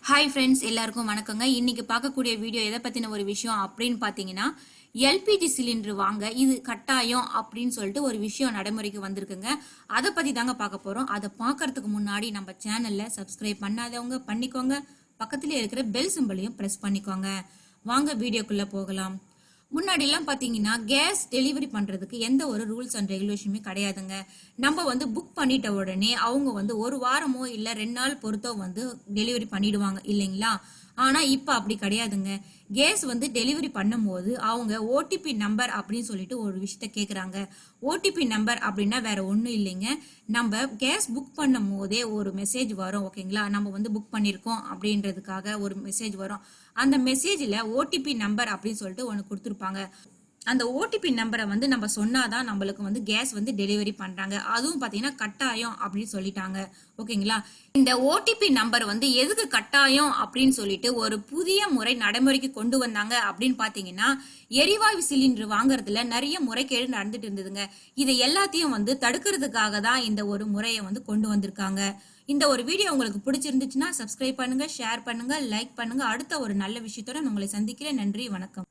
Hi friends, எல்லாருக்கும் வணக்கங்க. இன்னைக்கு பார்க்கக்கூடிய வீடியோ எதை பத்தின ஒரு விஷயம் அப்படின்னு பார்த்தீங்கன்னா, எல்பிஜி சிலிண்டர் வாங்க இது கட்டாயம் அப்படின்னு சொல்லிட்டு ஒரு விஷயம் நடைமுறைக்கு வந்திருக்குங்க. அதை பத்தி தாங்க பார்க்க போறோம். அதை பார்க்கறதுக்கு முன்னாடி நம்ம சேனல்ல சப்ஸ்கிரைப் பண்ணாதவங்க பண்ணிக்கோங்க. பக்கத்துல இருக்கிற பெல் சிம்பலையும் பிரஸ் பண்ணிக்கோங்க. வாங்க வீடியோக்குள்ள போகலாம். முன்னாடி எல்லாம் பாத்தீங்கன்னா கேஸ் டெலிவரி பண்றதுக்கு எந்த ஒரு ரூல்ஸ் அண்ட் ரெகுலேஷனுமே கிடையாதுங்க. நம்ம புக் பண்ணிட்ட உடனே அவங்க ஒரு வாரமோ இல்ல 2 நாள் பொறுத்தோ டெலிவரி பண்ணிடுவாங்க இல்லைங்களா. ஆனா இப்ப அப்படி கிடையாதுங்க. கேஸ் டெலிவரி பண்ணும் போது அவங்க ஓடிபி நம்பர் அப்படின்னு சொல்லிட்டு ஒரு விஷயத்த கேக்குறாங்க. ஓடிபி நம்பர் அப்படின்னா வேற ஒண்ணும் இல்லைங்க. நம்ம கேஸ் புக் பண்ணும் போதே ஒரு மெசேஜ் வரும். ஓகேங்களா, நம்ம புக் பண்ணிருக்கோம் அப்படின்றதுக்காக ஒரு மெசேஜ் வரும். அந்த மெசேஜ்ல ஓடிபி நம்பர் அப்படின்னு சொல்லிட்டு ஒன்னு கொடுத்துருப்பாங்க. அந்த ஓடிபி நம்பரை நம்ம சொன்னாதான் நம்மளுக்கு கேஸ் டெலிவரி பண்றாங்க. அதுவும் பாத்தீங்கன்னா கட்டாயம் அப்படின்னு சொல்லிட்டாங்க. ஓகேங்களா, இந்த ஓடிபி நம்பர் எதுக்கு கட்டாயம் அப்படின்னு சொல்லிட்டு ஒரு புதிய முறை நடைமுறைக்கு கொண்டு வந்தாங்க அப்படின்னு பாத்தீங்கன்னா, எரிவாயு சிலிண்டர் வாங்குறதுல நிறைய முறைகேடு நடந்துட்டு இருந்ததுங்க. இதை எல்லாத்தையும் தடுக்கிறதுக்காக தான் இந்த ஒரு முறையை கொண்டு வந்திருக்காங்க. இந்த ஒரு வீடியோ உங்களுக்கு பிடிச்சிருந்துச்சுன்னா சப்ஸ்கிரைப் பண்ணுங்க, ஷேர் பண்ணுங்க, லைக் பண்ணுங்க. அடுத்த ஒரு நல்ல விஷயத்தோட உங்களை சந்திக்கிறேன். நன்றி, வணக்கம்.